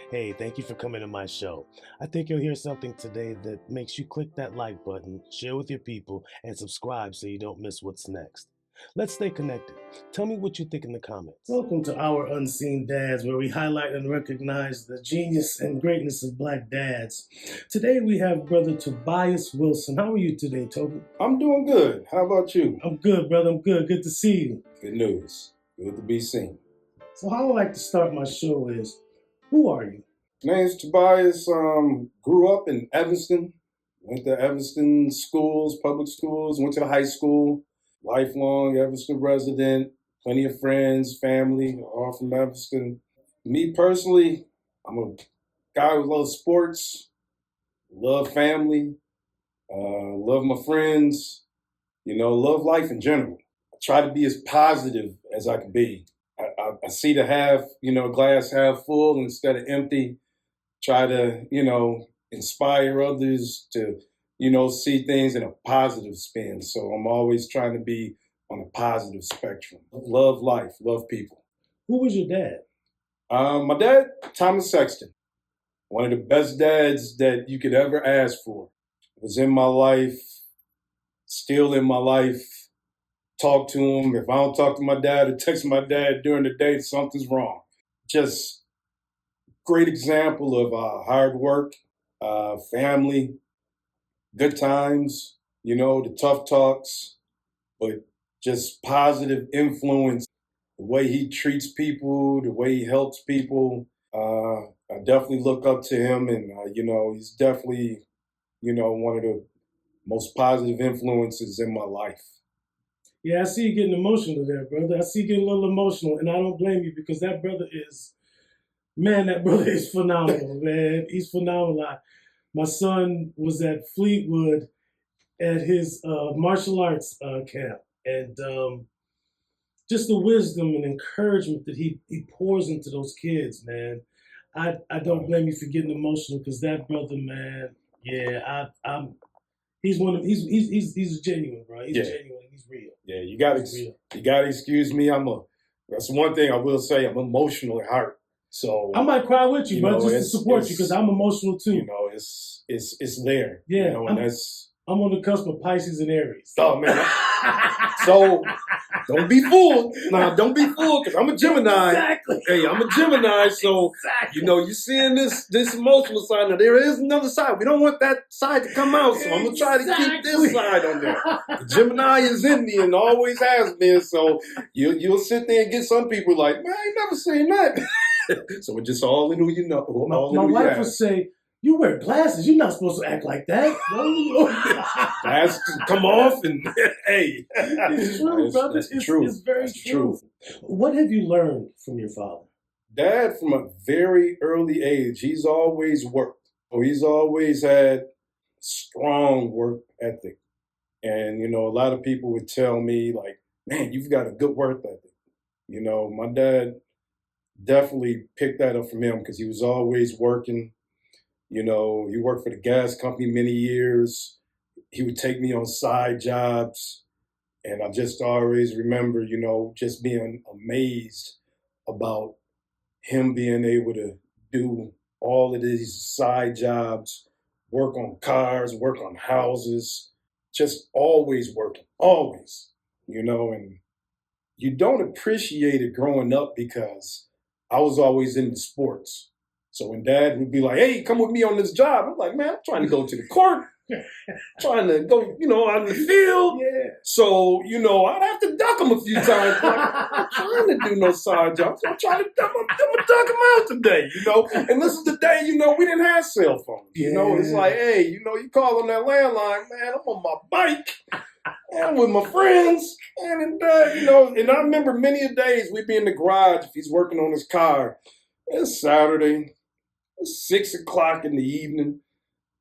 Hey, thank you for coming to my show. I think you'll hear something today that makes you click that like button, share with your people, and subscribe so you don't miss what's next. Let's stay connected. Tell me what you think in the comments. Welcome to Our Unseen Dads, where we highlight and recognize the genius and greatness of black dads. Today we have brother Tobias Wilson. How are you today, Toby? I'm doing good. How about you? I'm good, brother. I'm good. Good to see you. Good news. Good to be seen. So how I like to start my show is, who are you? My name's Tobias. Grew up in Evanston. Went to Evanston schools, public schools. Went to the high school. Lifelong Evanston resident. Plenty of friends, family, all from Evanston. Me personally, I'm a guy who loves sports, love family, love my friends, love life in general. I try to be as positive as I can be. I see the glass half full instead of empty. Try to, inspire others to, see things in a positive spin. So I'm always trying to be on a positive spectrum. Love life, love people. Who was your dad? My dad, Thomas Sexton, one of the best dads that you could ever ask for. Was in my life, still in my life. Talk to him. If I don't talk to my dad or text my dad during the day, something's wrong. Just great example of hard work, family, good times, the tough talks, but just positive influence. The way he treats people, the way he helps people. I definitely look up to him, and he's definitely, one of the most positive influences in my life. Yeah, I see you getting emotional there, brother. I see you getting a little emotional, and I don't blame you because that brother is, man, that brother is phenomenal, man. He's phenomenal. My son was at Fleetwood at his martial arts camp, and just the wisdom and encouragement that he pours into those kids, man. I don't blame you for getting emotional because that brother, man, yeah, I'm he's genuine, bro. He's genuine. He's real. Yeah, you gotta excuse me. That's one thing I will say. I'm emotional at heart, so I might cry with you, bro, just to support you because I'm emotional too. It's there. Yeah, and I'm on the cusp of Pisces and Aries. Oh man, so don't be fooled. Nah, don't be fooled because I'm a Gemini. Exactly. Hey, I'm a Gemini, so exactly. You're seeing this emotional side. Now there is another side. We don't want that side to come out, so I'm gonna try to keep this side on there. The Gemini is in me and always has been. So you'll sit there and get some people like, man, I ain't never seen that. So it's just all in who you know. My wife would say, "You wear glasses. You're not supposed to act like that." Glasses come off, and hey, it's true, brother. It's true. It's very true. What have you learned from your father? Dad, from a very early age, he's always worked. He's always had strong work ethic, and a lot of people would tell me like, "Man, you've got a good work ethic." My dad definitely picked that up from him because he was always working. He worked for the gas company many years. He would take me on side jobs. And I just always remember, just being amazed about him being able to do all of these side jobs, work on cars, work on houses, just always working, always, and you don't appreciate it growing up because I was always into sports. So when dad would be like, hey, come with me on this job, I'm like, man, I'm trying to go to the court, trying to go, out in the field. Yeah. So, I'd have to duck him a few times. Like, I'm not trying to do no side jobs. I'm trying to duck him out today, And this is the day, we didn't have cell phones. It's like, hey, you call on that landline, man, I'm on my bike. And with my friends, and and I remember many a days we'd be in the garage if he's working on his car. It's Saturday, it's 6 o'clock in the evening,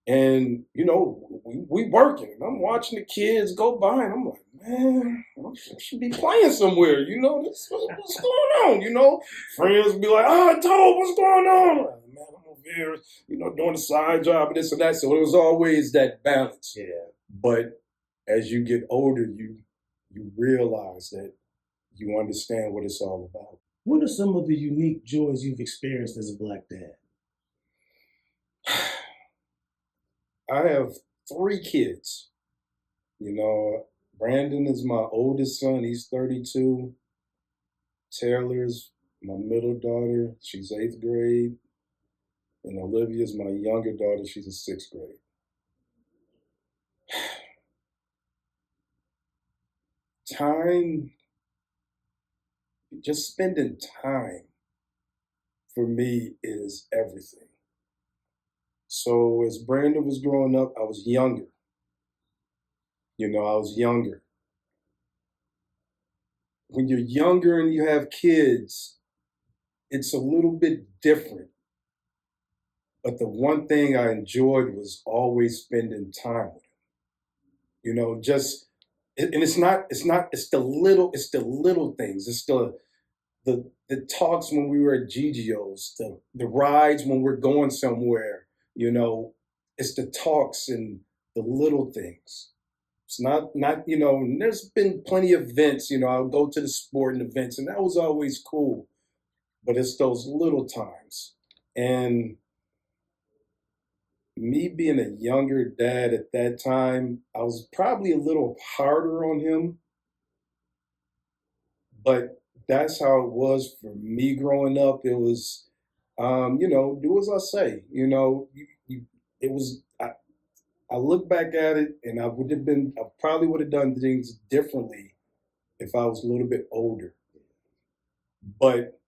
and we working. And I'm watching the kids go by, and I'm like, man, I should be playing somewhere. What's going on? Friends would be like, oh, Toad, what's going on? I'm like, man, I'm over here, doing a side job and this and that. So it was always that balance. Yeah. But as you get older, you realize that you understand what it's all about. What are some of the unique joys you've experienced as a black dad? I have 3 kids. You know, Brandon is my oldest son. He's 32. Taylor's my middle daughter. She's 8th grade. And Olivia's my younger daughter. She's in 6th grade. Time, just spending time for me is everything. So as Brandon was growing up, I was younger. I was younger. When you're younger and you have kids, it's a little bit different. But the one thing I enjoyed was always spending time with him. And it's the little things. It's the talks when we were at GGO's, the rides when we're going somewhere, it's the talks and the little things. It's not, and there's been plenty of events, I'll go to the sporting events and that was always cool. But it's those little times. And me being a younger dad at that time, I was probably a little harder on him, but that's how it was for me growing up. It was, do as I say. It was. I look back at it, and I probably would have done things differently if I was a little bit older. But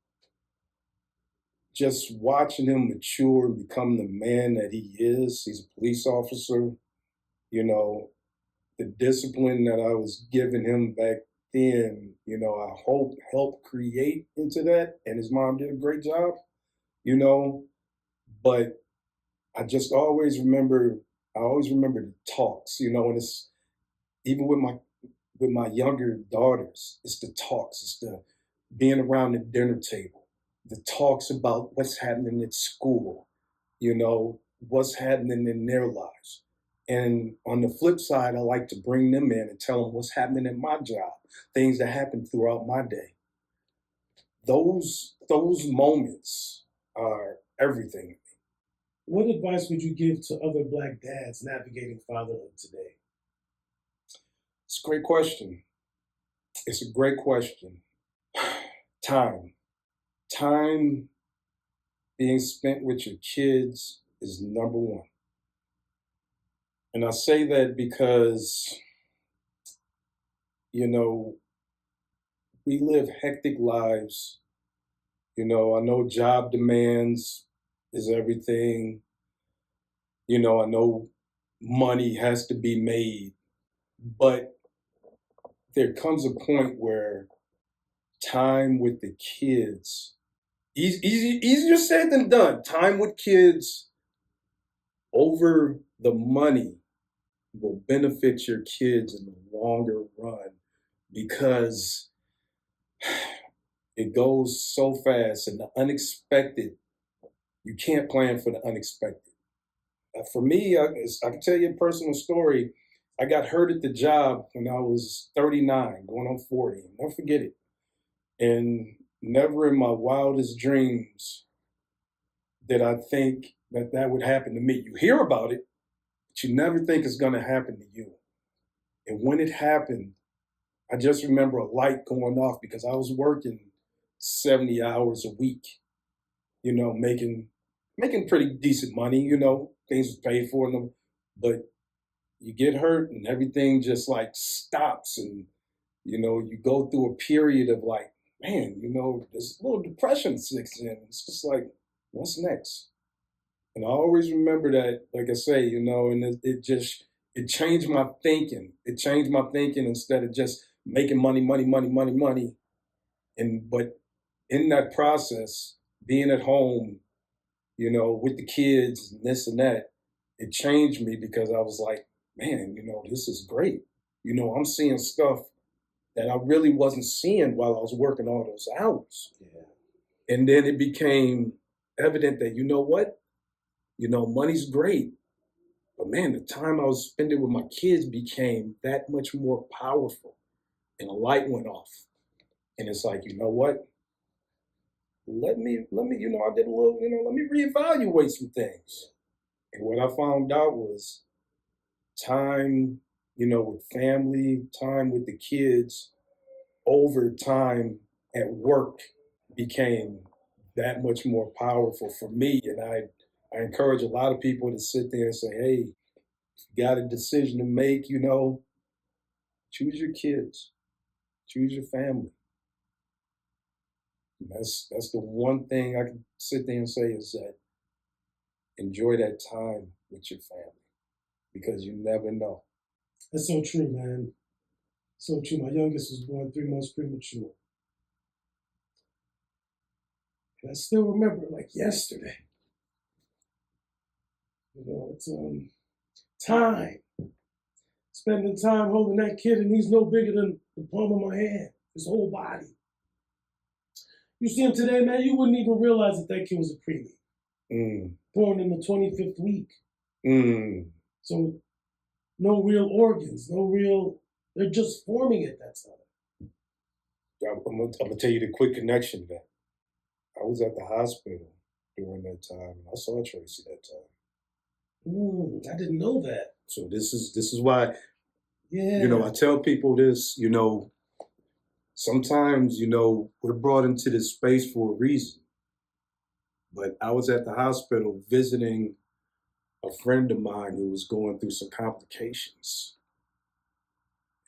just watching him mature and become the man that he is, he's a police officer. The discipline that I was giving him back then, I hope helped create into that. And his mom did a great job, you know. But I always remember the talks, and it's even with my younger daughters, it's the talks, it's the being around the dinner table, the talks about what's happening at school, what's happening in their lives. And on the flip side, I like to bring them in and tell them what's happening at my job, things that happen throughout my day. Those moments are everything. What advice would you give to other Black dads navigating fatherhood today? It's a great question. It's a great question. Time. Time being spent with your kids is number one. And I say that because, we live hectic lives. I know job demands is everything. I know money has to be made. But there comes a point where time with the kids, easier said than done. Time with kids over the money will benefit your kids in the longer run because it goes so fast and the unexpected, you can't plan for the unexpected. For me, I can tell you a personal story. I got hurt at the job when I was 39, going on 40. I'll never forget it. And never in my wildest dreams did I think that would happen to me. You hear about it, but you never think it's going to happen to you. And when it happened, I just remember a light going off because I was working 70 hours a week, making pretty decent money, things was paid for them. But you get hurt and everything just like stops and, you go through a period of like, man, this little depression sits in. It's just like, what's next? And I always remember that, like I say, and it changed my thinking. It changed my thinking instead of just making money. But in that process, being at home, with the kids and this and that, it changed me because I was like, man, this is great. I'm seeing stuff that I really wasn't seeing while I was working all those hours. Yeah. And then it became evident that, what? Money's great. But man, the time I was spending with my kids became that much more powerful. And a light went off. And it's like, what? Let me, I did a little, let me reevaluate some things. And what I found out was time, with family, time with the kids, over time at work became that much more powerful for me. And I encourage a lot of people to sit there and say, hey, you got a decision to make, choose your kids, choose your family. That's the one thing I can sit there and say is that enjoy that time with your family because you never know. That's so true, man. So true. My youngest was born 3 months premature. And I still remember it like yesterday. It's time. Spending time holding that kid, and he's no bigger than the palm of my hand, his whole body. You see him today, man, you wouldn't even realize that kid was a preemie. Born in the 25th week. So no real organs, they're just forming at that time. I'm gonna tell you the quick connection that I was at the hospital during that time. I saw Tracy that time. I didn't know that. So this is why, yeah. I tell people this, sometimes, we're brought into this space for a reason. But I was at the hospital visiting a friend of mine who was going through some complications.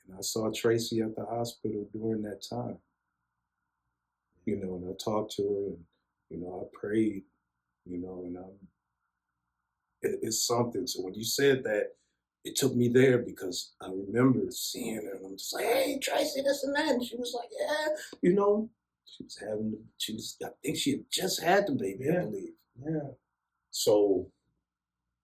And I saw Tracy at the hospital during that time. And I talked to her and, I prayed, and it's something. So when you said that, it took me there because I remember seeing her and I'm just like, hey, Tracy, this and that. And she was like, yeah, I think she had just had the baby, I believe. Yeah. So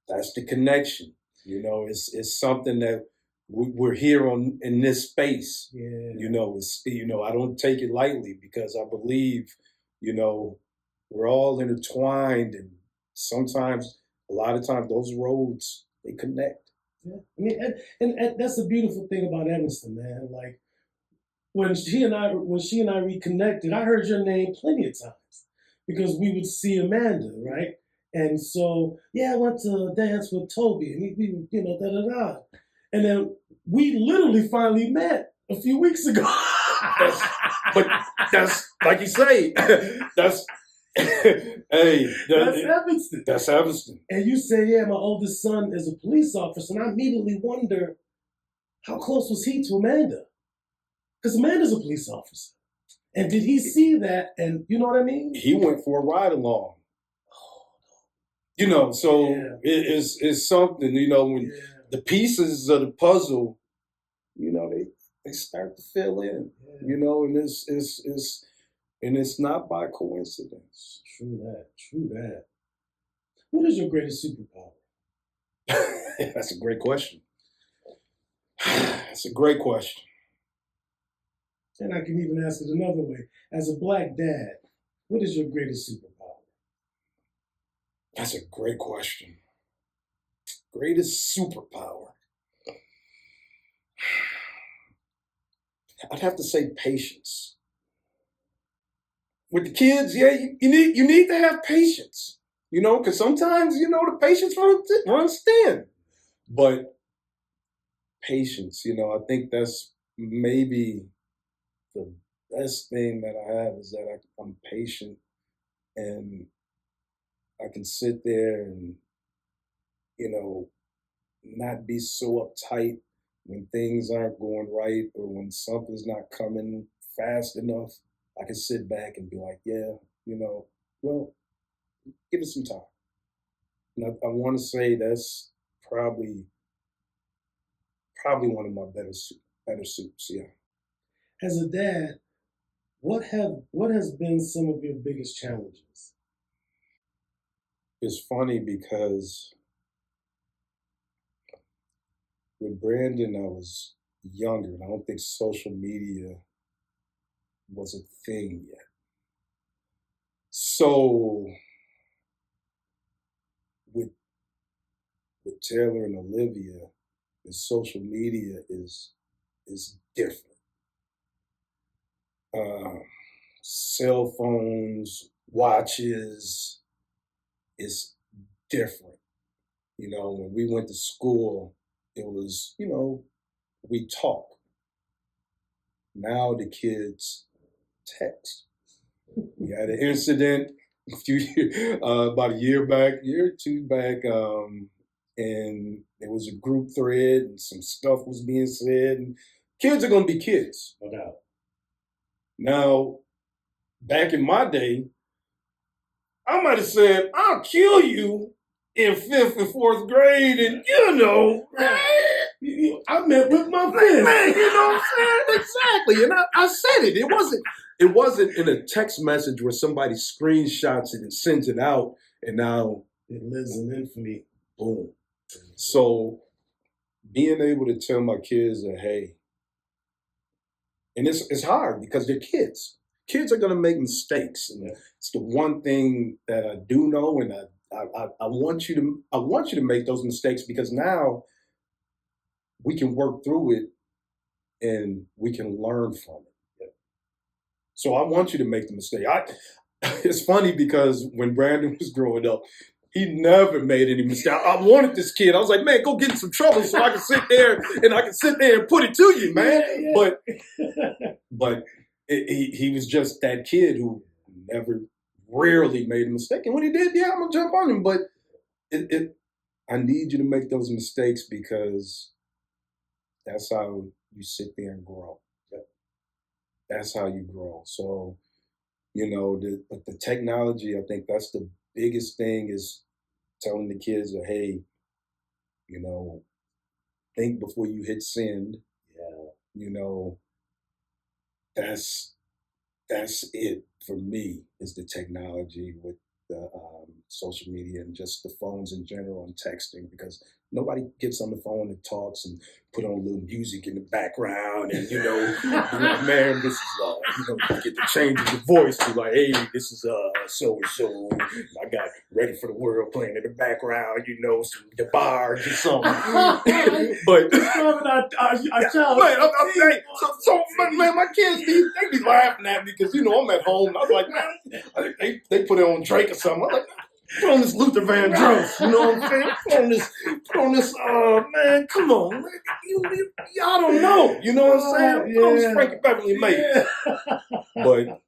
that's the connection. It's something that we're here in this space. Yeah. I don't take it lightly because I believe, we're all intertwined, and sometimes, a lot of times, those roads they connect. Yeah. I mean, and that's the beautiful thing about Evanston, man. Like when she and I reconnected, I heard your name plenty of times because we would see Amanda, right? And so, I went to dance with Toby, and we da da da. And then we literally finally met a few weeks ago. But that's like you say, that's hey, that's Evanston. That's Evanston. And you say, yeah, my oldest son is a police officer, and I immediately wonder how close was he to Amanda? Because Amanda's a police officer. And did he see that? And you know what I mean? He went for a ride along. So it's something, when the pieces of the puzzle, they start to fill in, and it's not by coincidence. True that. What is your greatest superpower? That's a great question. That's a great question. And I can even ask it another way. As a Black dad, what is your greatest superpower? That's a great question. Greatest superpower. I'd have to say patience. With the kids, you need to have patience. Because sometimes, the patience runs thin. But patience, I think that's maybe the best thing that I have is that I'm patient and I can sit there and, not be so uptight when things aren't going right or when something's not coming fast enough. I can sit back and be like, well, give it some time. And I want to say that's probably one of my better suits, yeah. As a dad, what has been some of your biggest challenges? It's funny because with Brandon, I was younger, and I don't think social media was a thing yet. So with Taylor and Olivia, the social media is different. Cell phones, watches is different. When we went to school, it was, we talk. Now the kids text. We had an incident about a year or two back, and there was a group thread and some stuff was being said. And kids are going to be kids. No doubt. Now, back in my day, I might have said, I'll kill you in 5th and 4th grade, and I met with my friends. Man, you know what I'm saying? Exactly. And I said it. It wasn't in a text message where somebody screenshots it and sends it out, and now it lives in infamy. Boom. So being able to tell my kids that, hey, and it's hard because they're kids. Kids are gonna make mistakes. And it's the one thing that I do know, and I want you to make those mistakes, because now we can work through it and we can learn from it. So I want you to make the mistake. It's funny because when Brandon was growing up, he never made any mistake. I wanted this kid. I was like, man, go get in some trouble so I can sit there and put it to you, man. Yeah. But he was just that kid who rarely made a mistake. And when he did, I'm gonna jump on him. But I need you to make those mistakes, because that's how you sit there and grow. That's how you grow. So, but the technology, I think that's the biggest thing, is telling the kids that, hey, think before you hit send. That's it for me, is the technology with the social media and just the phones in general and texting, because nobody gets on the phone and talks and put on a little music in the background and, man, this is, you get to change the voice to like, hey, this is so-and-so. I got Ready for the World playing in the background, some the bars or something. But man, my kids, they be laughing at me because, I'm at home. I was like, man, they put it on Drake or something. I'm like, put on this Luther Vandross, you know what I'm saying? Put on this, man, come on. Y'all don't know, you know what I'm saying? Put on this Frankie Beverly Mays. But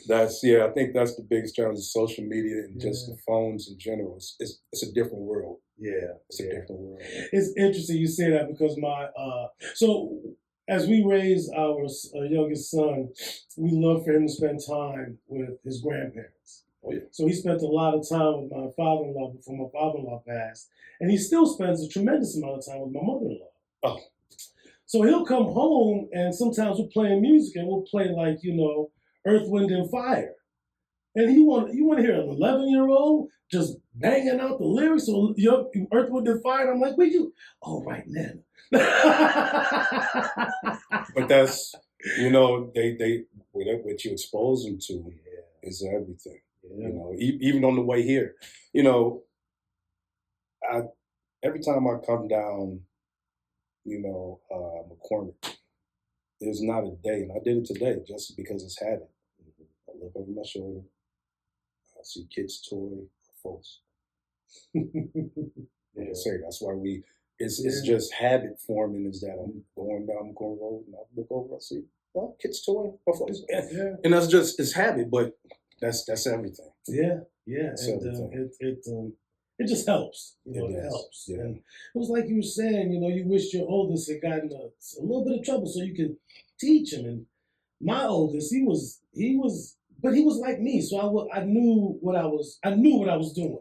I think that's the biggest challenge of social media and just the phones in general. It's a different world. It's a different world. It's interesting you say that, because so as we raise our youngest son, we love for him to spend time with his grandparents. Oh, yeah. So he spent a lot of time with my father-in-law before my father-in-law passed, and he still spends a tremendous amount of time with my mother-in-law. Oh. So he'll come home, and sometimes we're playing music, and we'll play like, Earth, Wind, and Fire. And you want to hear an 11-year-old just banging out the lyrics of Earth, Wind, and Fire? And I'm like, right now. But that's, they what you expose them to is everything. Even on the way here, every time I come down, McCormick, there's not a day, and I did it today just because it's habit. I look over my shoulder, I see kids' toy, folks. Say that's why it's just habit forming, is that I'm going down McCormick Road and I look over, I see, kids' toy, folks. And that's just, it's habit, but that's everything. It's everything. It just helps. It helps. Yeah. And it was like you were saying, you wished your oldest had gotten a little bit of trouble so you could teach him. And my oldest, he was like me. So I knew what I was doing.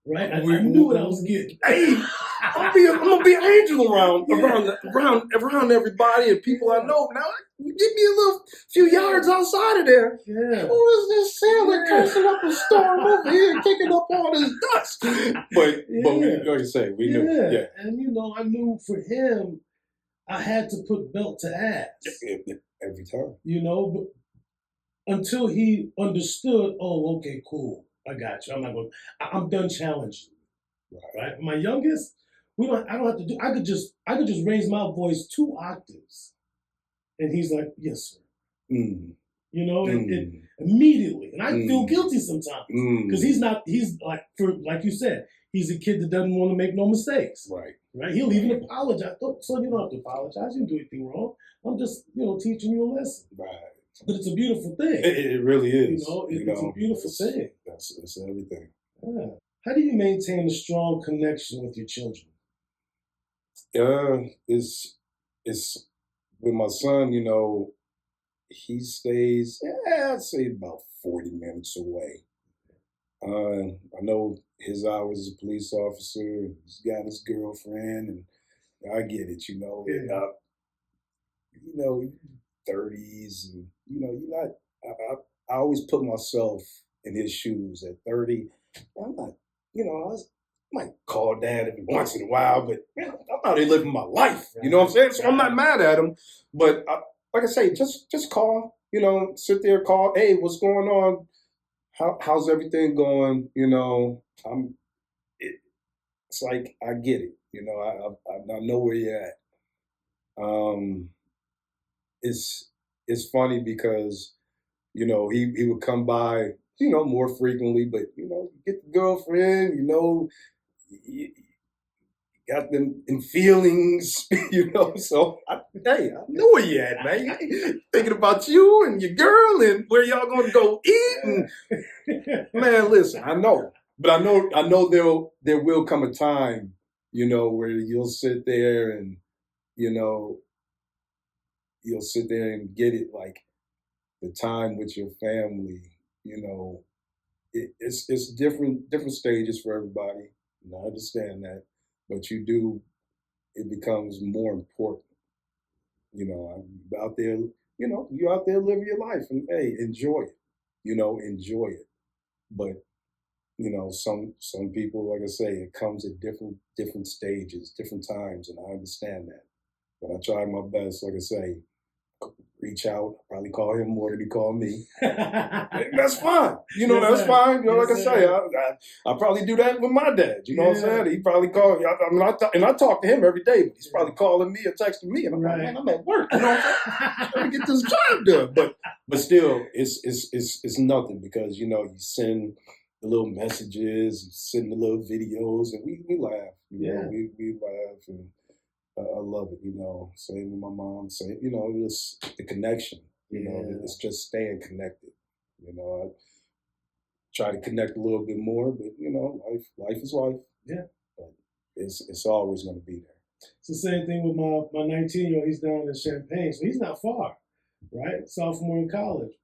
Right? I knew what I was getting. Hey, I'm gonna be an angel around everybody and people I know. Now, give me a few yards outside of there. Yeah. Who is this sailor cursing up a storm over here, kicking up all this dust? But we, like you say, we knew. Yeah. And I knew for him, I had to put belt to ass. Every time. But until he understood, oh, okay, cool. I got you. I'm done challenging. Right? My youngest, I don't have to do, I could just raise my voice 2 octaves. And he's like, yes, sir. You know, it Mm. immediately, and I feel Mm. guilty sometimes because Mm. he's like you said, he's a kid that doesn't want to make no mistakes. Right. Right? He'll even apologize. Son, you don't have to apologize. You didn't do anything wrong. I'm just, teaching you a lesson. Right. But it's a beautiful thing. It really is. It's a beautiful thing. That's everything. Yeah. How do you maintain a strong connection with your children? It's with my son. He stays. I'd say about 40 minutes away. I know his hours as a police officer. He's got his girlfriend, and I get it. And, Yeah. 30s, and you're not. I always put myself in his shoes at 30. I'm not. I might call dad every once in a while, but I'm out here living my life. You know what I'm saying? So I'm not mad at him, but like I say, just call. Sit there, call. Hey, what's going on? How's everything going? It's like I get it. I know where you're at. Um, it's funny because he would come by more frequently, but get the girlfriend, you got them in feelings, So hey, I know where you at, man. Thinking about you and your girl and where y'all gonna go eat. And man, listen, I know, but I know there will come a time, where you'll sit there and you know you'll sit there and get it, like the time with your family. You know, it's different stages for everybody, and I understand that, but it becomes more important. I'm out there. You out there living your life, and hey, enjoy it. Enjoy it. But some people, like I say, it comes at different stages, different times, and I understand that. But I try my best, like I say, reach out, probably call him more than he called me. That's fine. Yes, That's sir. fine. Like I Yes, say, sir. I probably do that with my dad. You know what I'm Yeah. saying? He probably called me. I talk to him every day, but he's probably calling me or texting me, and I'm like, Right. man, I'm at work. You know what I'm saying? Trying to get this job done. But still, it's nothing because you send the little messages, you send the little videos, and we laugh. Yeah. We laugh, and I love it. Same with my mom. Same, just the connection. Yeah. It's just staying connected. I try to connect a little bit more, but life is life. Yeah. But it's always going to be there. It's the same thing with my 19-year-old. He's down in Champaign, so he's not far, right? Sophomore in college.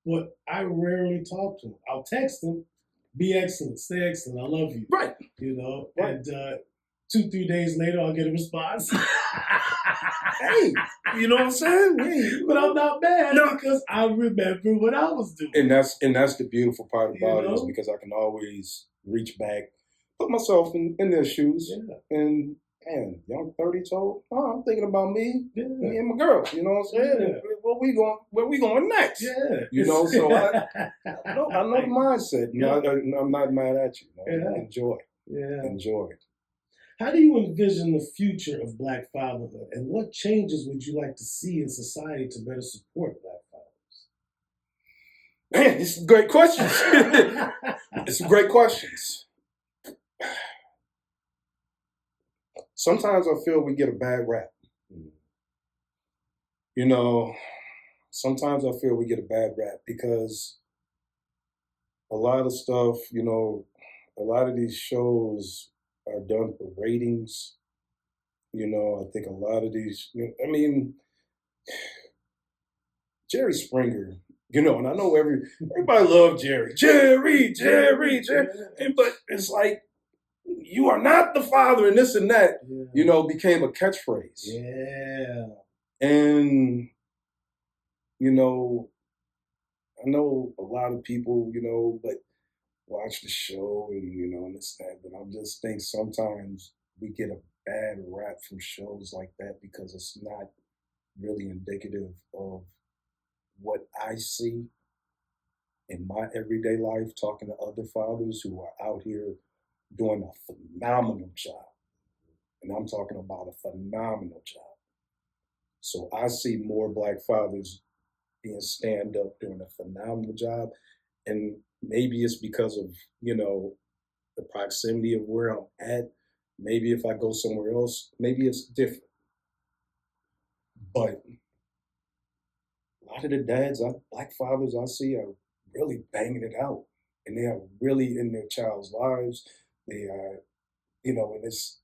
But I rarely talk to him. I'll text him, be excellent, stay excellent, I love you. Right. Right. And 2-3 days later, I'll get a response. Hey, you know what I'm saying? Hey, but I'm not mad because I remember what I was doing. And that's the beautiful part about it is because I can always reach back, put myself in their shoes, and man, young 30s old. Oh, I'm thinking about me and my girl. You know what I'm saying? Yeah. Where we going next? Yeah. So I know the mindset. I'm not mad at you. Enjoy. Yeah. Enjoy. How do you envision the future of Black fatherhood, and what changes would you like to see in society to better support Black fathers? Man, these are great questions. It's some great questions. Sometimes I feel we get a bad rap. Sometimes I feel we get a bad rap because a lot of stuff, a lot of these shows are done for ratings. I think a lot of these, Jerry Springer, and I know everybody loved Jerry. Jerry, but it's like, you are not the father, and this and that, became a catchphrase. Yeah. And, I know a lot of people, but watch the show and this, that, but I just think sometimes we get a bad rap from shows like that because it's not really indicative of what I see in my everyday life, talking to other fathers who are out here doing a phenomenal job. And I'm talking about a phenomenal job. So I see more Black fathers, being stand up, doing a phenomenal job. And maybe it's because of, the proximity of where I'm at. Maybe if I go somewhere else, maybe it's different. But a lot of the black fathers I see are really banging it out. And they are really in their child's lives. They are, and it's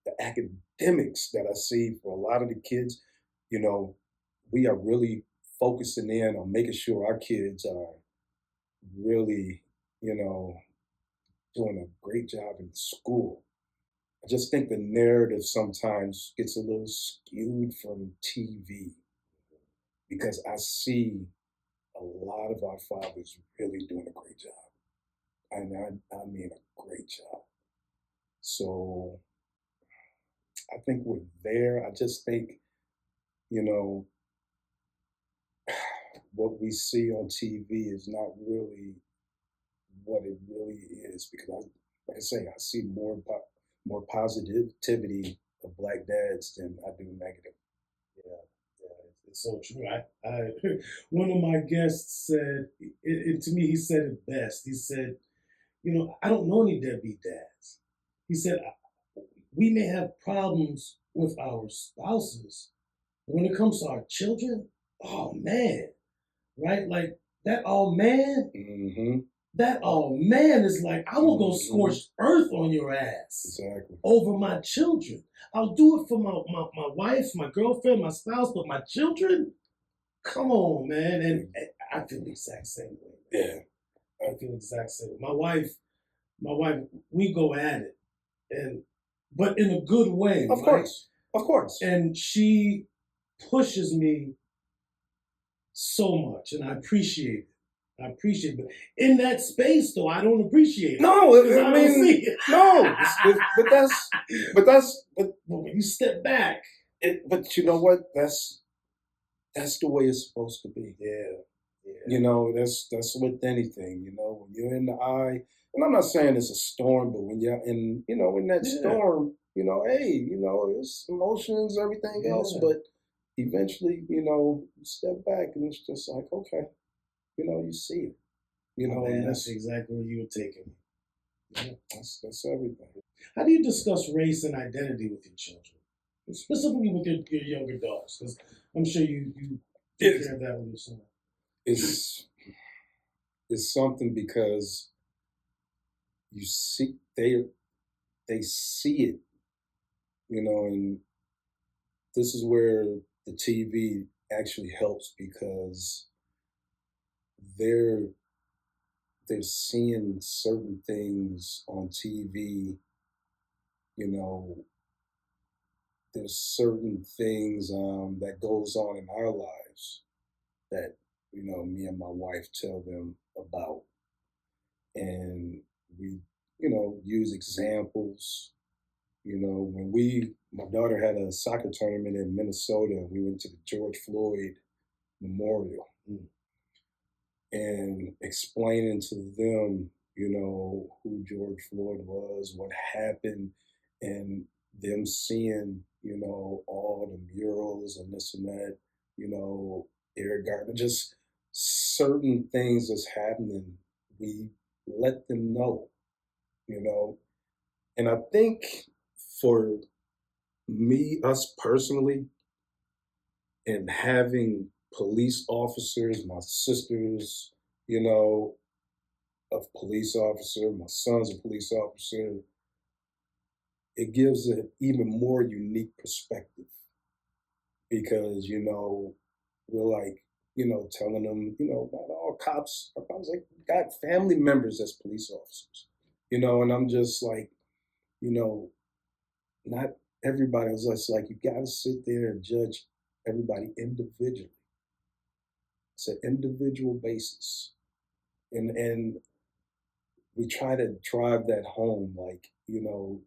the academics that I see for a lot of the kids, you know, we are really focusing in on making sure our kids are really, you know, doing a great job in school. I just think the narrative sometimes gets a little skewed from TV because I see a lot of our fathers really doing a great job. And I mean a great job. So I think we're there. I just think, you know, what we see on TV is not really what it really is because like I say, I see more positivity of black dads than I do negative. Yeah, yeah, it's so true. I one of my guests said, to me, he said it best. He said, I don't know any deadbeat dads. He said, we may have problems with our spouses, but when it comes to our children, oh man, right? Like that, oh man, Mm-hmm. that, oh man is like, I will go Mm-hmm. scorched earth on your ass Exactly. over my children. I'll do it for my wife, my girlfriend, my spouse, but my children, come on, man. And I feel the exact same way. Yeah. I feel the exact same way. My wife, we go at it, but in a good way, Of right? course. Of course. And she pushes me so much, and I appreciate it. I appreciate it. But in that space, though, I don't appreciate it. No, because I don't see it. No, but when you step back, but you know what? That's the way it's supposed to be. Yeah. That's with anything. When you're in the eye, and I'm not saying it's a storm, but when you're in that storm, hey, it's emotions, everything else, but eventually, you step back and it's just like, okay, you see it. Man, that's exactly where you were taking me. Yeah, that's everything. How do you discuss race and identity with your children, specifically with your younger daughters? Because I'm sure you take care of that with your son. It's something because you see they see it, and this is where the TV actually helps because they're seeing certain things on TV, there's certain things that goes on in our lives that me and my wife tell them about, and we use examples. When my daughter had a soccer tournament in Minnesota, we went to the George Floyd Memorial and explaining to them, who George Floyd was, what happened, and them seeing, all the murals and this and that, Eric Gardner, just certain things that's happening. We let them know, and I think for us personally, and having police officers, my sisters, a police officer, my son's a police officer, it gives an even more unique perspective because, we're like, telling them, not all cops are cops, like got family members as police officers, and I'm just like, not everybody was just like, you got to sit there and judge everybody individually. It's an individual basis. And we try to drive that home, like, you're going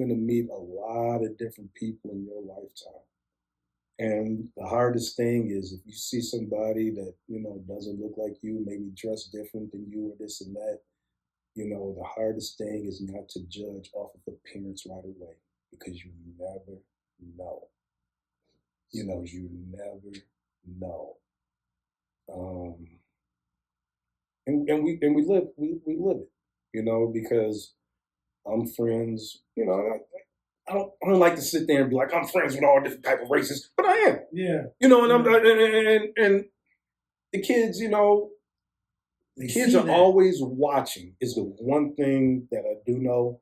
to meet a lot of different people in your lifetime. And the hardest thing is if you see somebody that, doesn't look like you, maybe dressed different than you or this and that, the hardest thing is not to judge off of appearance right away because you never know. You never know. Um, and we live it, because I'm friends. I don't like to sit there and be like I'm friends with all different type of races, but I am. Yeah. And I'm and the kids, the They kids see are that. always watching. Is the one thing that I do know.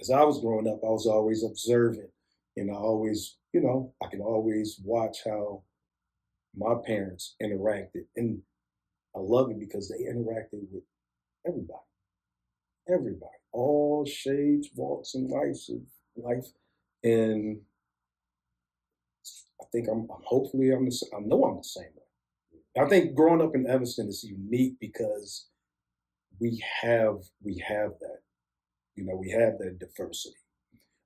As I was growing up, I was always observant, and I can always watch how my parents interacted, and I love it because they interacted with everybody, all shades, walks, and life, and I think hopefully I know I'm the same way. I think growing up in Evanston is unique because we have that, we have that diversity.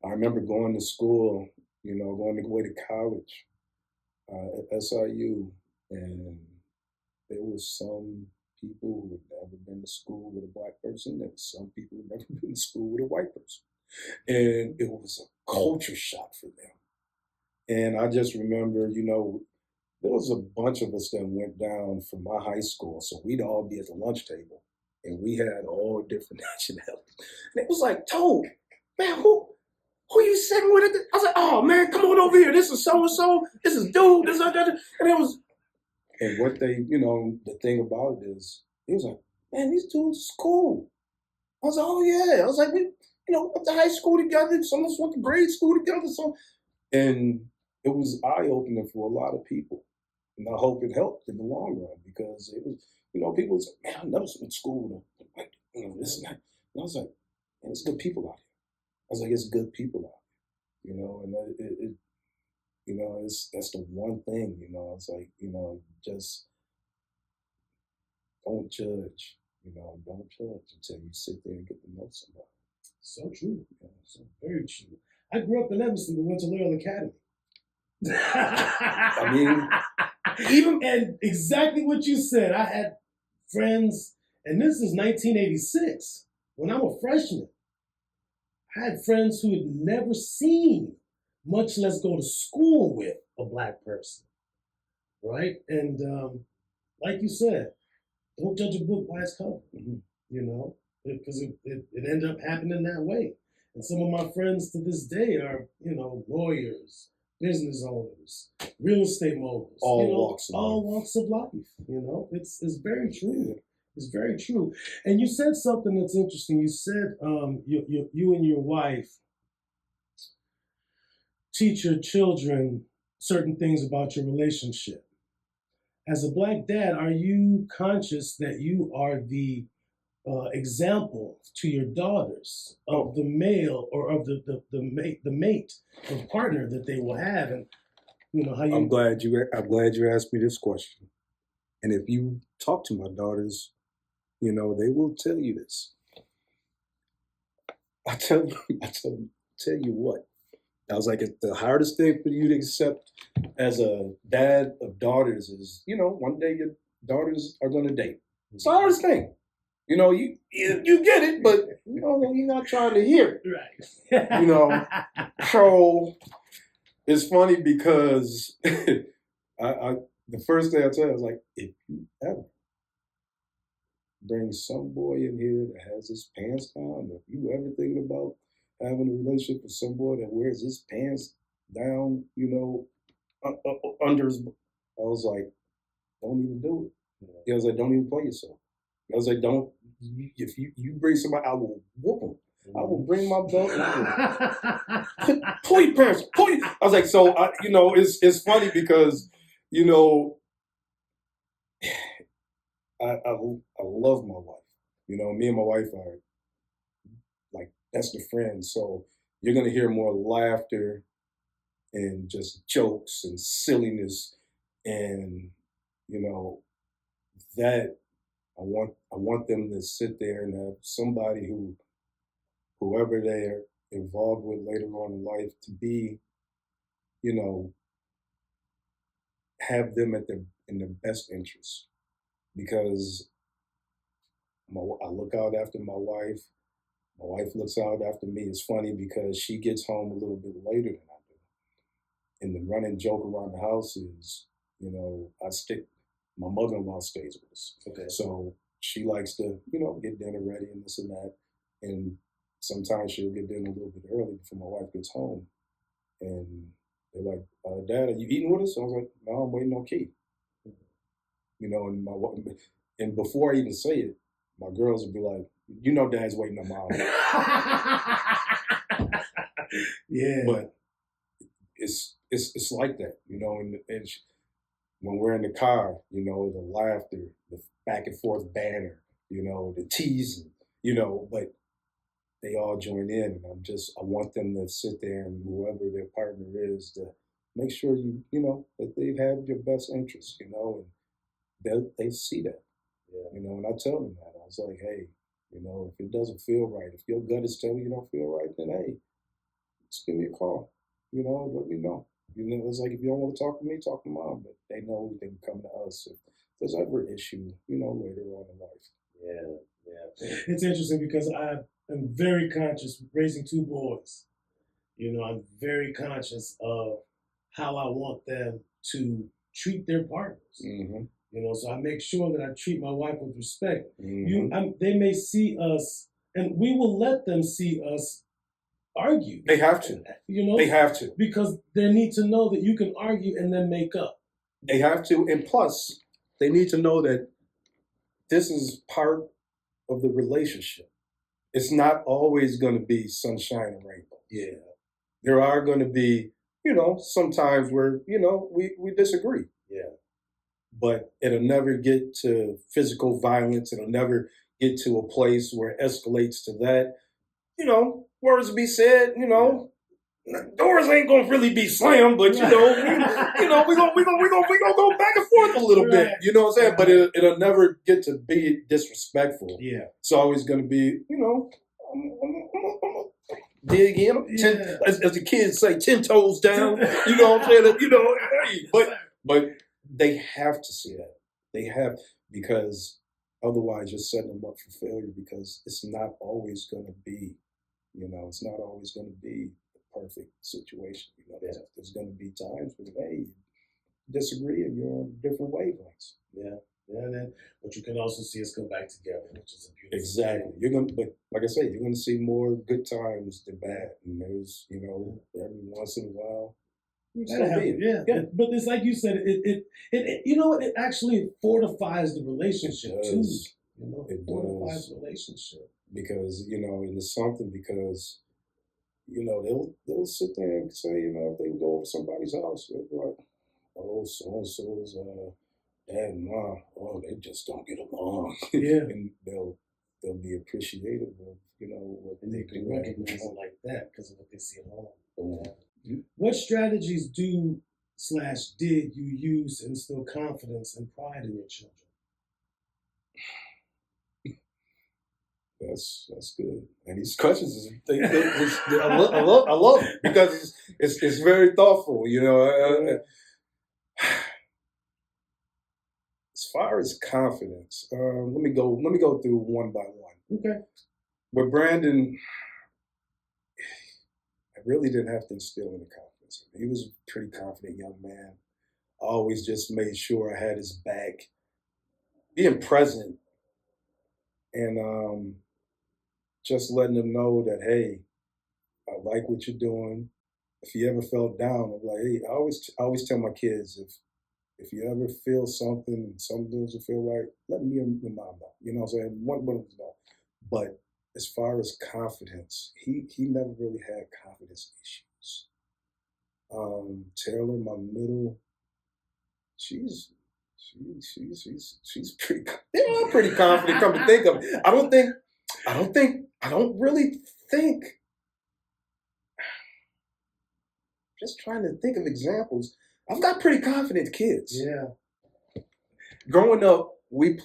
I remember going to school, going away to college at SIU, and there was some people who had never been to school with a black person, and some people who had never been to school with a white person. And it was a culture shock for them. And I just remember, there was a bunch of us that went down from my high school, so we'd all be at the lunch table, and we had all different nationalities. And it was like, Toad, man, who you sitting with? I was like, oh man, come on over here. This is so and so. This is dude. This is that. And it was, and what the thing about it is, he was like, man, these dudes is cool. I was like, oh yeah. I was like, we, went to high school together. Some of us went to grade school together. And it was eye opening for a lot of people. And I hope it helped in the long run because it was, people was like, man, I never went to school with a this and that. And I was like, man, it's good people out here. I was like, it's good people out here, and that's the one thing, it's like, just don't judge, don't judge until you sit there and get to know somebody. So true. So very true. I grew up in Evanston but went to Loyola Academy. I mean, and exactly what you said. I had friends, and this is 1986 when I'm a freshman. I had friends who had never seen, much less go to school with, a black person, right? And like you said, don't judge a book by its cover, because it ended up happening that way. And some of my friends to this day are, lawyers, business owners, real estate moguls, all walks of life. It's very true. It's very true. And you said something that's interesting. You said you and your wife teach your children certain things about your relationship. As a black dad, are you conscious that you are the example to your daughters of the male or of the mate or partner that they will have, and how you? I'm glad you asked me this question. And if you talk to my daughters, they will tell you this. I tell you what. I was like, the hardest thing for you to accept as a dad of daughters is, one day your daughters are going to date. It's the hardest thing. You get it, but you're not trying to hear it. Right. So it's funny because the first day I tell you, I was like, if you ever bring some boy in here that has his pants down, if you ever thinking about having a relationship with some boy that wears his pants down, under his, I was like, don't even do it. Yeah. I was like, don't even play yourself. I was like, if you bring somebody, I will whoop him. I will bring my belt and pull your pants, I was like, so, it's funny because, I love my wife. Me and my wife are like best of friends. So you're going to hear more laughter and just jokes and silliness. And, that I want them to sit there and have somebody whoever they're involved with later on in life to be, have them in their best interest. Because I look out after my wife. My wife looks out after me. It's funny because she gets home a little bit later than I do. And the running joke around the house is, I stick My mother-in-law stays with us. Okay. So she likes to, get dinner ready and this and that. And sometimes she'll get dinner a little bit early before my wife gets home. And they're like, Dad, are you eating with us? I was like, no, I'm waiting on Keith. And before I even say it, my girls would be like, Dad's waiting on Mom. Yeah. But it's like that, and when we're in the car, the laughter, the back and forth banter, the teasing, but they all join in, and I want them to sit there and whoever their partner is to make sure that they've had your best interest, and they see that, and I tell them that. I was like, hey, if it doesn't feel right, if your gut is telling you don't feel right, then hey, just give me a call, let me know. It's like if you don't want to talk to me, talk to Mom, but they know they can come to us if there's ever an issue, later on in life. Yeah. It's interesting because I am very conscious raising two boys. I'm very conscious of how I want them to treat their partners. Mm-hmm. So I make sure that I treat my wife with respect. Mm-hmm. They may see us, and we will let them see us argue. They have to. They have to. Because they need to know that you can argue and then make up. They have to. And plus, they need to know that this is part of the relationship. It's not always going to be sunshine and rainbows. Yeah. There are going to be, sometimes where, we disagree. Yeah. But it'll never get to physical violence. It'll never get to a place where it escalates to that. Words be said, doors ain't gonna really be slammed, but we're gonna go back and forth a little bit. You know what I'm saying? But it'll never get to be disrespectful. Yeah. It's always gonna be, dig in, as the kids say, 10 toes down. You know what I'm saying? But they have to see that. They have, because otherwise you're setting them up for failure, because it's not always gonna be. It's not always going to be the perfect situation. There's going to be times when, hey, you disagree and you're on different wavelengths. Yeah. But you can also see us come back together, which is a beautiful Exactly. But like I say, you're going to see more good times than bad. And there's, every once in a while. Yeah. But it's like you said, it actually fortifies the relationship too. It fortifies the relationship. Because, and it's something because, they'll sit there and say, if they go over somebody's house, they'll be like, oh, so-and-so's dad and mom, they just don't get along. Yeah. And they'll be appreciative of, what they can recognize it like that because of what they see at home. Mm-hmm. What strategies did you use to instill confidence and pride in your children? That's good. And these questions, I love it because it's very thoughtful. As far as confidence, let me go through one by one. Okay. With Brandon, I really didn't have to instill any confidence. He was a pretty confident young man. I always just made sure I had his back, being present, and just letting him know that, hey, I like what you're doing. If he ever felt down, I'm like, hey, I always tell my kids, if you ever feel something and something doesn't feel right, let me and your mom know. You know what I'm saying? One of them know. But as far as confidence, he never really had confidence issues. Taylor, my middle, she's pretty. They're all pretty confident. Come to think of it, I don't really think. Just trying to think of examples. I've got pretty confident kids. Yeah. Growing up, we like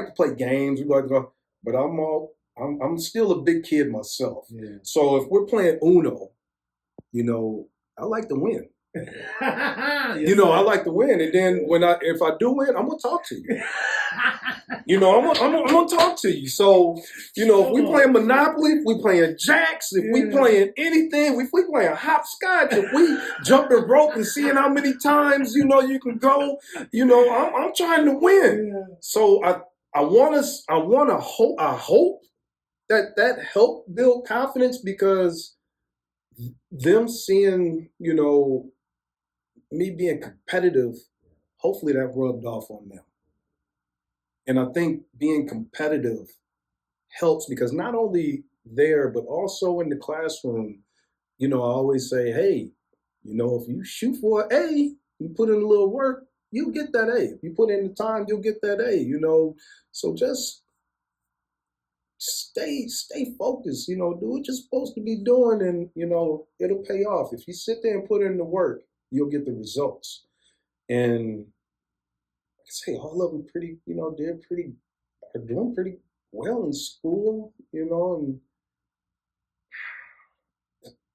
to play games. We like to go, but I'm still a big kid myself. Yeah. So if we're playing Uno, I like to win. You know, I like to win, and then if I do win, I'm gonna talk to you. You know, I'm gonna talk to you. So, you know, if we playing Monopoly, if we playing Jacks, if we playing anything, if we playing hopscotch, if we jumping rope and seeing how many times you can go, I'm trying to win. Yeah. So I hope that helped build confidence, because them seeing me being competitive, hopefully that rubbed off on them. And I think being competitive helps, because not only there, but also in the classroom, I always say, hey, if you shoot for an A, you put in a little work, you'll get that A. If you put in the time, you'll get that A, So just stay focused, do what you're supposed to be doing, and, it'll pay off. If you sit there and put in the work, you'll get the results. And I say all of them are doing pretty well in school, and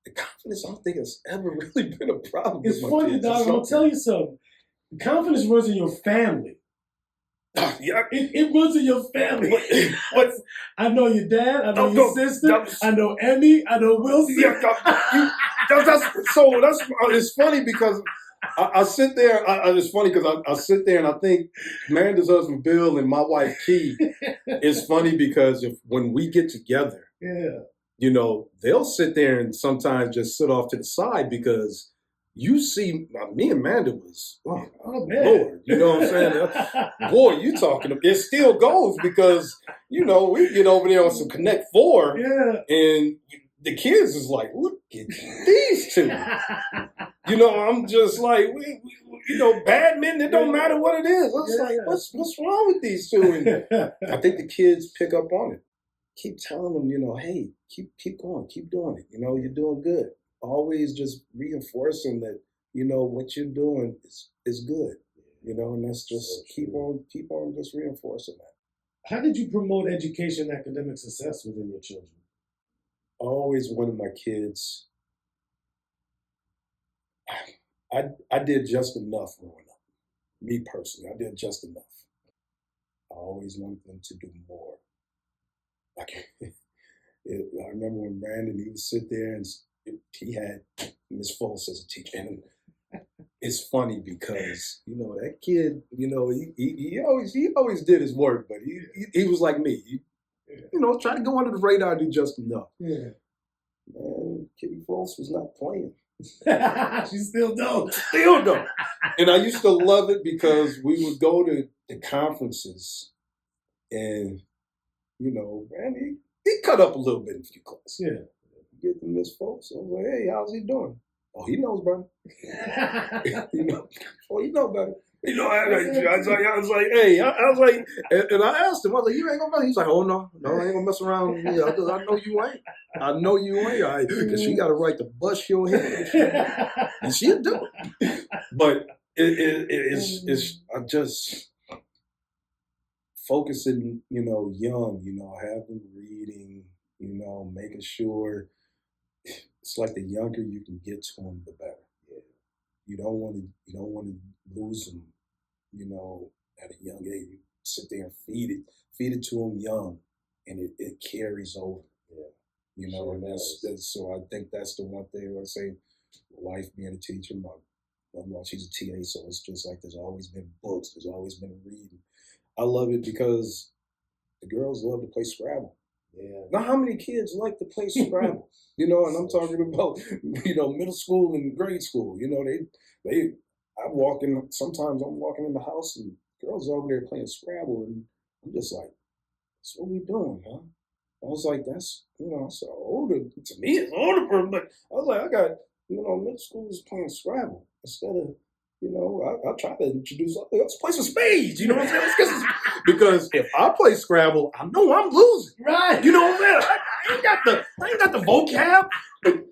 the confidence, I don't think it's ever really been a problem. It's funny, dog. I'm gonna tell you something. The confidence runs in your family. Yeah, it runs in your family. I know your dad. I know your sister. I know Emmy. I know Wilson. Yeah, it's funny because I sit there. It's funny because I sit there and I think Amanda's husband Bill and my wife Key. It's funny because when we get together, they'll sit there and sometimes just sit off to the side, because you see, me and Amanda was, oh Lord, you know what I'm saying? Boy, you talking, it still goes, because, we get over there on some Connect 4, and the kids is like, look at these two. I'm just like, badminton, it don't matter what it is. It's like, what's wrong with these two? And I think the kids pick up on it. Keep telling them, hey, keep going, keep doing it. You're doing good. Always just reinforcing that, what you're doing is good. And that's just keep on just reinforcing that. How did you promote education and academic success within your children? I always wanted my kids. I did just enough growing up. Me personally, I did just enough. I always wanted them to do more. I remember when Brandon, he would sit there and he had Miss Fultz as a teacher. And it's funny because, that kid, he always did his work, but he was like me. Try to go under the radar, do just enough. Yeah. Man, Kitty Fultz was not playing. She still don't. Still don't. And I used to love it because we would go to the conferences and, man, he cut up a little bit in a few classes. Yeah. Get to Miss Fultz. I was like, hey, how's he doing? Oh, he knows better. Oh, he knows better. I was like, hey, and I asked him, I was like, you ain't gonna mess? He's like, oh no, I ain't gonna mess around. Yeah, I know you ain't. I know you ain't. Because she got a right to bust your head, and she'll do it. But it's I just focusing, young, having reading, making sure. It's like the younger you can get to them, the better. Yeah. You don't want to lose them, at a young age. You sit there and feed it to them young, and it carries over. Yeah. And that's so I think that's the one thing I say. My wife being a teacher, my mom, she's a TA, so it's just like there's always been books, there's always been reading. I love it because the girls love to play Scrabble. Yeah. Now, how many kids like to play Scrabble? And I'm talking about, middle school and grade school. Sometimes I'm walking in the house and girls over there playing Scrabble, and I'm just like, that's what we doing, huh? I was like, that's, so older. To me, it's older, but I was like, I got, middle schoolers playing Scrabble instead of, I try to introduce, let's play some spades, you know what I'm saying? Because if I play Scrabble, I know I'm losing. Right. You know what I'm saying? I ain't got the vocab. But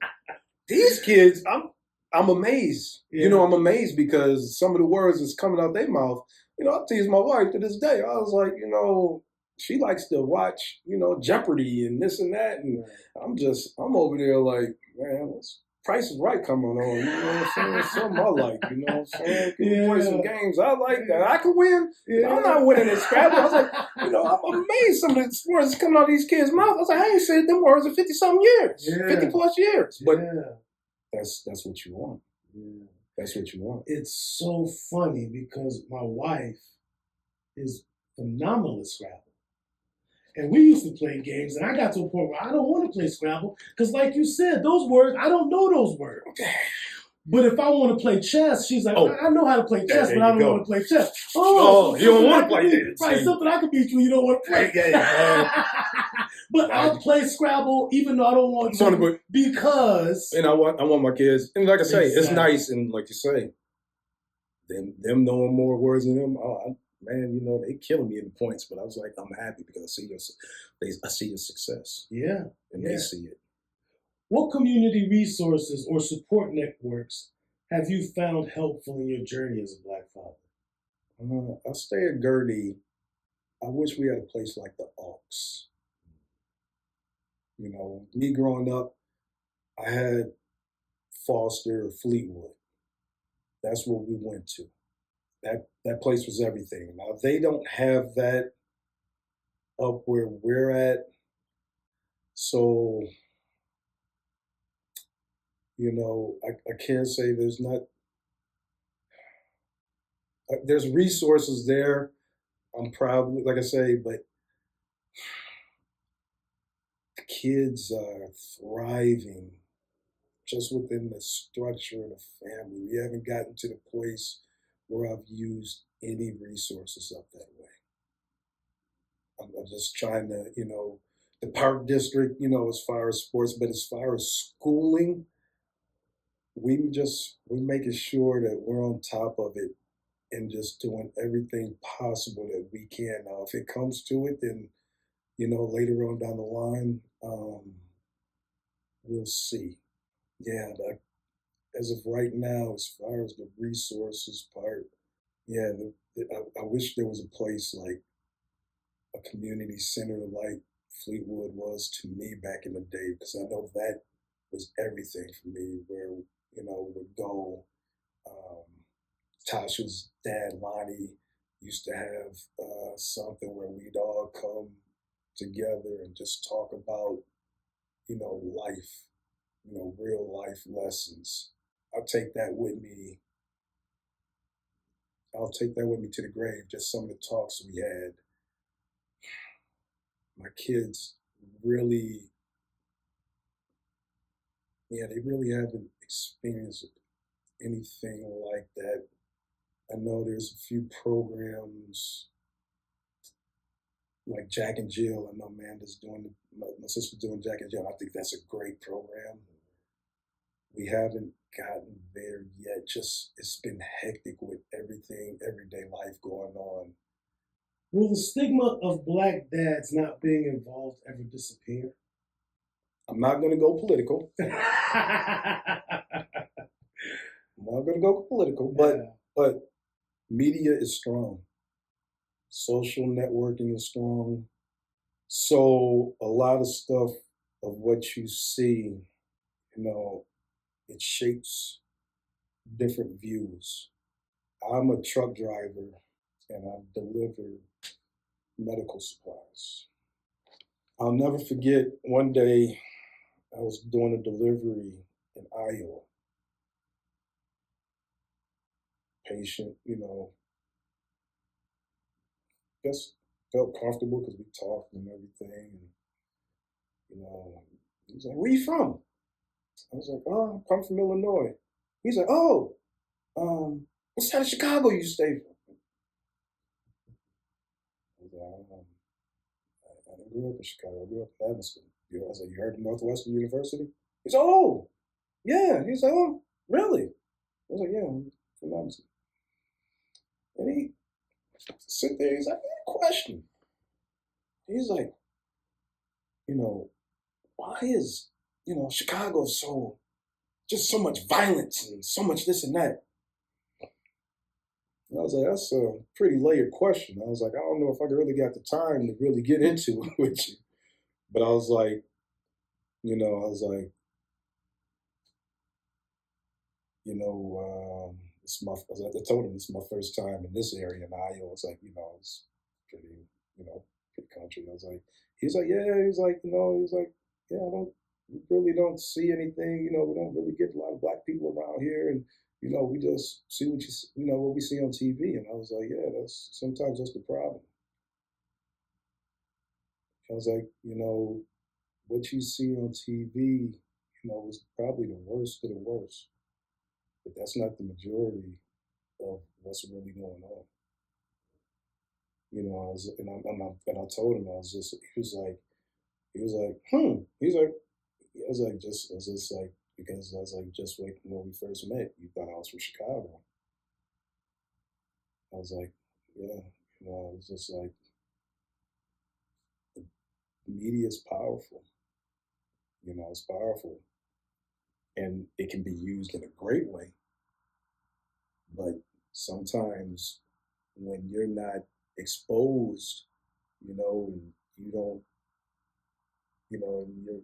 these kids, I'm amazed. Yeah. I'm amazed because some of the words that's coming out their mouth, I tease my wife to this day. I was like, she likes to watch, Jeopardy and this and that. And I'm over there like, man, Price is Right coming on. You know what I'm saying? Something I like. You know what I'm saying? Can we play some games? I like that. I can win. Yeah. I'm not winning at Scrabble. I was like, I'm amazed some of the words that's coming out of these kids' mouths. I was like, I ain't said them words in 50-something years, 50 plus years. But that's what you want. Yeah. That's what you want. It's so funny because my wife is phenomenal at Scrabble. And we used to play games, and I got to a point where I don't want to play Scrabble because, like you said, those words, I don't know those words. But if I want to play chess, she's like, I know how to play chess, but I don't want to play chess. Oh, you don't want to play it. Right, something I can beat you don't want to play. But I'll play Scrabble even though I don't want to because... And I want my kids, and like I say, it's nice, and like you say, them knowing more words than them, man, they killing me in the points, but I was like, I'm happy because I see your success. Yeah. And they see it. What community resources or support networks have you found helpful in your journey as a Black father? I stay at Gurney. I wish we had a place like the Oaks. Me growing up, I had Foster, Fleetwood. That's what we went to. That place was everything. Now they don't have that up where we're at. So, I can't say there's not. There's resources there. I'm probably, like I say, but the kids are thriving just within the structure of the family. We haven't gotten to the place where I've used any resources up that way. I'm just trying to, the park district, as far as sports, but as far as schooling, we're making sure that we're on top of it and just doing everything possible that we can. Now, if it comes to it, then, later on down the line, we'll see. Yeah, as of right now, as far as the resources part, I wish there was a place like a community center like Fleetwood was to me back in the day, because I know that was everything for me, where, would go. Tasha's dad, Lonnie, used to have something where we'd all come together and just talk about, life, real life lessons. I'll take that with me to the grave, just some of the talks we had. My kids really, they really haven't experienced anything like that. I know there's a few programs like Jack and Jill. I know Amanda's my sister's doing Jack and Jill. I think that's a great program. We haven't gotten there yet. It's been hectic with everything, everyday life going on. Will the stigma of Black dads not being involved ever disappear? I'm not going to go political. But media is strong. Social networking is strong. So a lot of stuff of what you see, it shapes different views. I'm a truck driver and I deliver medical supplies. I'll never forget one day I was doing a delivery in Iowa. Patient, just felt comfortable because we talked and everything. And, he was like, "Where you from?" I was like, "Oh, I come from Illinois." He's like, "Oh, what side of Chicago you stay from?" I was like, I didn't grow up in Chicago. I grew up in Evanston. I was like, "You heard of Northwestern University?" He's like, "Oh, yeah." He's like, "Oh, really?" I was like, "Yeah, I'm from Evanston." And he sit there, he's like, "I got a question." He's like, why is, Chicago just so much violence and so much this and that? And I was like, that's a pretty layered question. I was like, I don't know if I really got the time to really get into it with you. But I was like, I told him this is my first time in this area in Iowa. It's like, it's pretty, you know, pretty country. I was like, he's like, yeah, he's like, he's like, yeah, we really don't see anything, we don't really get a lot of black people around here. And, we just see what we see on TV. And I was like, yeah, sometimes that's the problem. I was like, what you see on TV, is probably the worst of the worst, but that's not the majority of what's really going on. I was, and I told him, he was like, he's like, I was like, I was just like, because I was like, just like when we first met, you thought I was from Chicago. I was like, yeah, I was just like, the media is powerful. It's powerful, and it can be used in a great way. But sometimes when you're not exposed, and you don't, and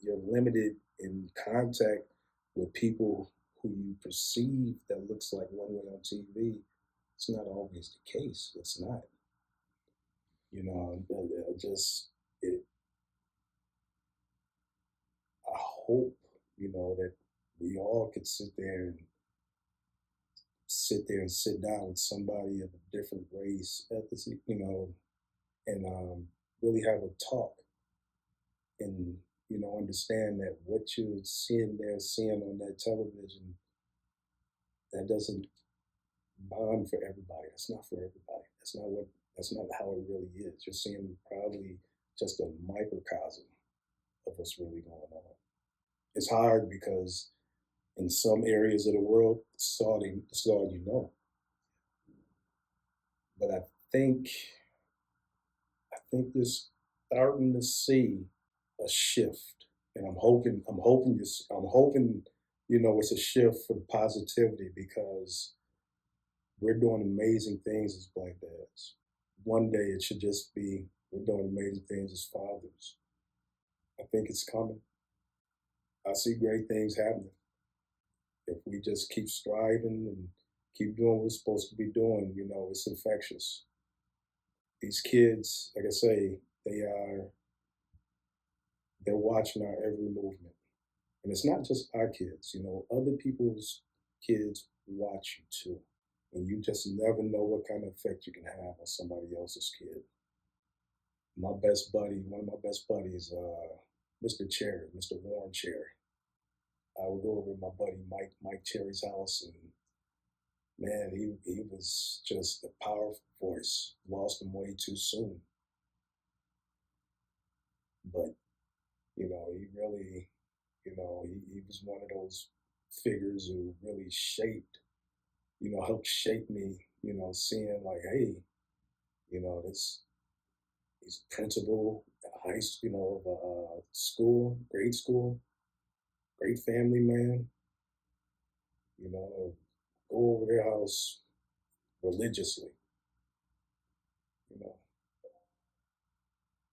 you're limited in contact with people who you perceive that looks like one way on TV, it's not always the case. It's not. Just it. I hope that we all could sit down with somebody of a different race, ethnicity, and really have a talk and understand that what you're seeing on that television, that doesn't bond for everybody. That's not for everybody. That's not how it really is. You're seeing probably just a microcosm of what's really going on. It's hard because in some areas of the world, it's all you know. But think I think you're starting to see a shift, and I'm hoping, it's a shift for the positivity because we're doing amazing things as black dads. One day it should just be we're doing amazing things as fathers. I think it's coming. I see great things happening if we just keep striving and keep doing what we're supposed to be doing. It's infectious. These kids, like I say, they're watching our every movement. And it's not just our kids, other people's kids watch you too. And you just never know what kind of effect you can have on somebody else's kid. One of my best buddies, Mr. Cherry, Mr. Warren Cherry. I would go over to my buddy Mike Cherry's house, and man, he was just a powerful voice. Lost him way too soon. But, he really, he was one of those figures who really helped shape me, seeing like, hey, this he's principal at high school, of a grade school, great family man, go over their house religiously, you know.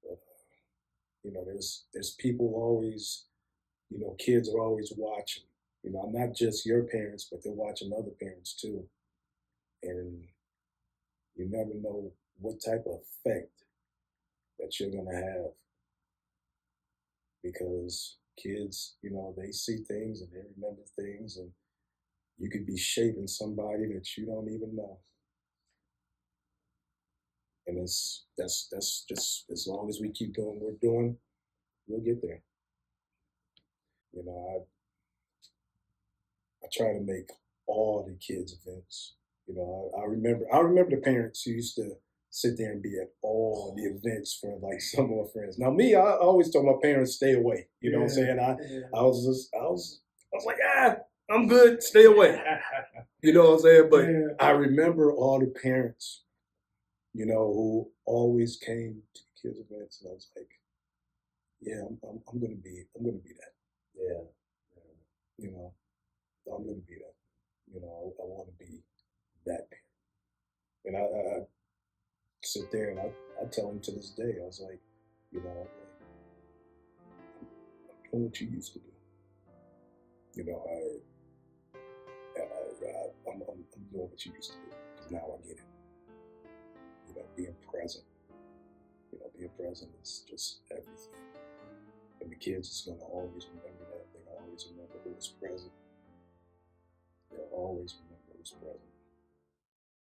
But, there's people always, kids are always watching. Not just your parents, but they're watching other parents too. And you never know what type of effect that you're gonna have because kids, they see things and they remember things, and you could be shaping somebody that you don't even know. And that's just as long as we keep doing what we're doing, we'll get there. You know, I try to make all the kids events. I remember the parents who used to sit there and be at all the events for like some of my friends. Now me, I always told my parents stay away. You know what I'm saying? I was like, I'm good, stay away. You know what I'm saying? But I remember all the parents, who always came to the kids events, and I was like, yeah, I'm gonna be that. Yeah, you know, I'm gonna be that. I want to be that parent. And I sit there and I tell him to this day, I was like, I'm doing what you used to do. I'm doing what you used to do because now I get it. You know, being present. You know, being present is just everything. And the kids is going to always remember that. They'll always remember who was present. They'll always remember who's present.